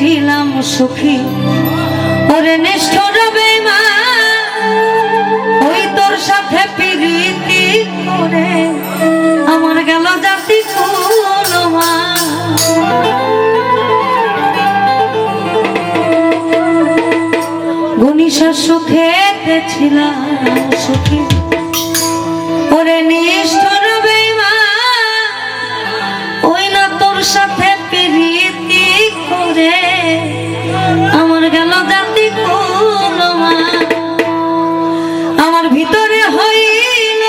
ছিলাম সুখী ওরে নিষ্ঠুর বেঈমান ওই তোর সাথে প্রীতি করে আমার গেল জাতি কুলমান গুনিশা সুখেতে ছিলাম সুখী ওরে নিষ্ঠুর বেঈমান ওই না তোর সাথে প্রীতি করে আমার গেল জাতি কুলমান আমার ভিতরে হইল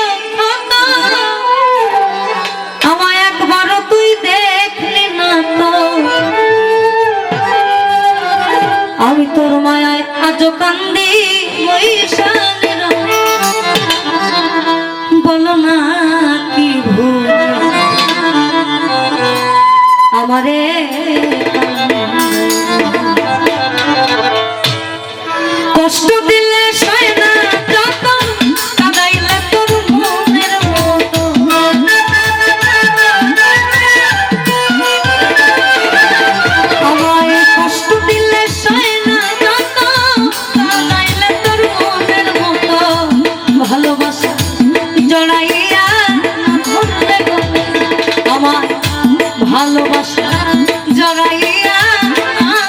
আমায় একবারও তুই দেখলি না তো আমি তোর মায়ায় আজও কান্দি বৈশালের বলো না কি ভুল আমারে কষ্ট দিলে সয় না যত কাঁদাইলে তোর মনের মতো আমায় কষ্ট দিলে সয় না যত কাঁদাইলে তোর মনের মতো ভালোবাসা জড়াইয়া ধরলে গলে আমার ভালোবাসা জড়াইয়া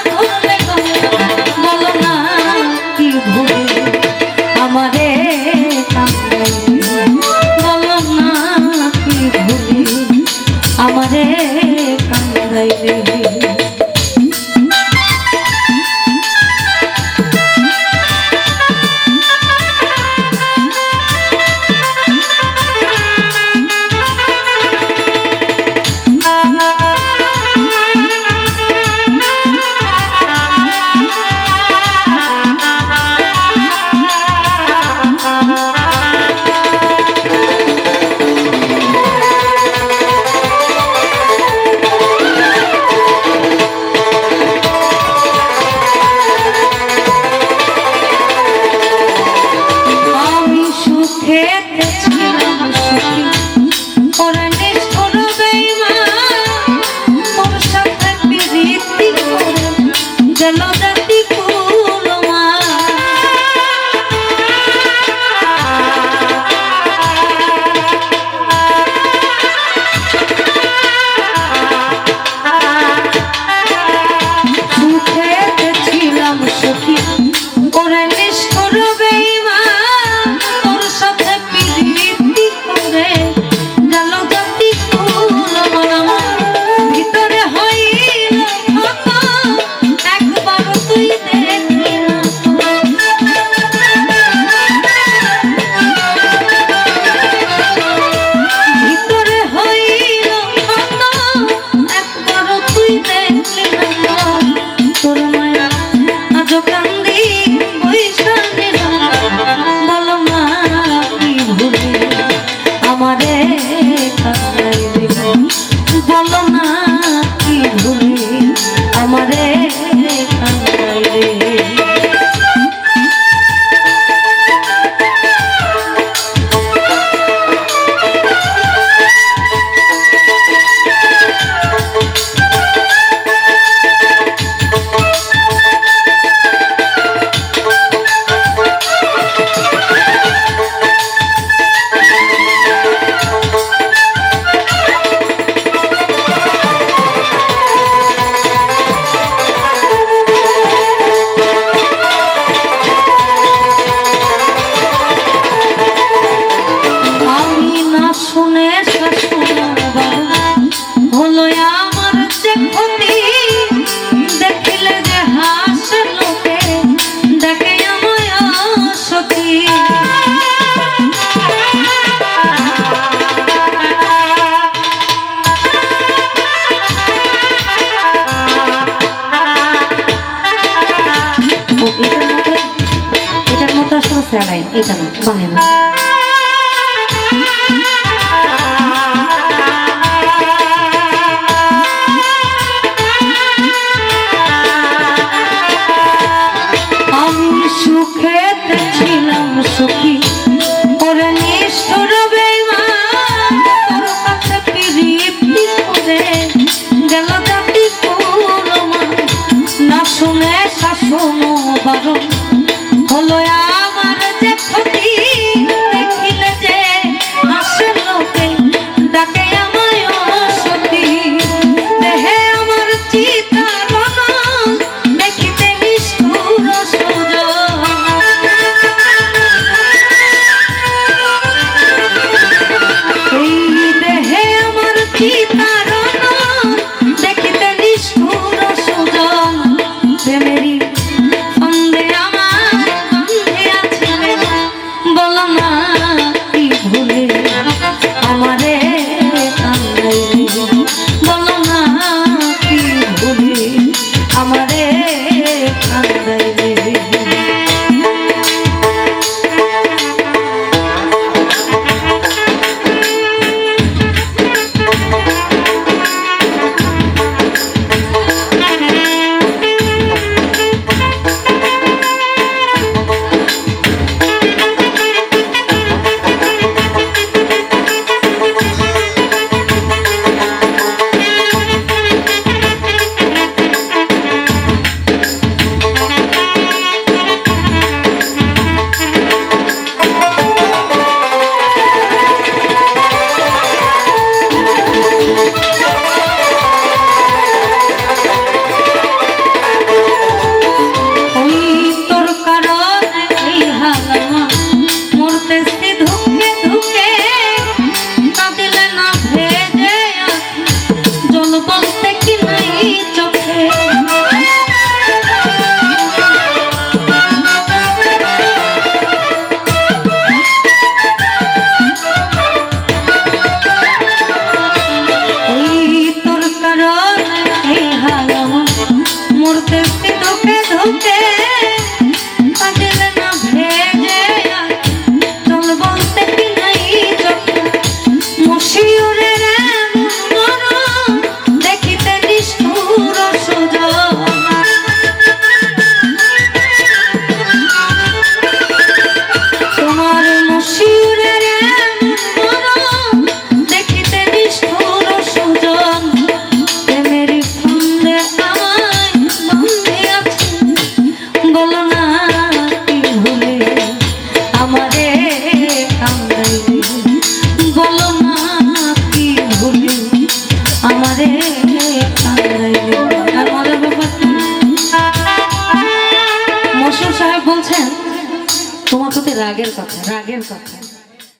ধরলে গলে বলো না কি ভুলে আমারে কাঁদাইলে বলো না কি ভুলে আমারে কাঁদাইলে এটা না বাংলা না কথা, রাগের কথা।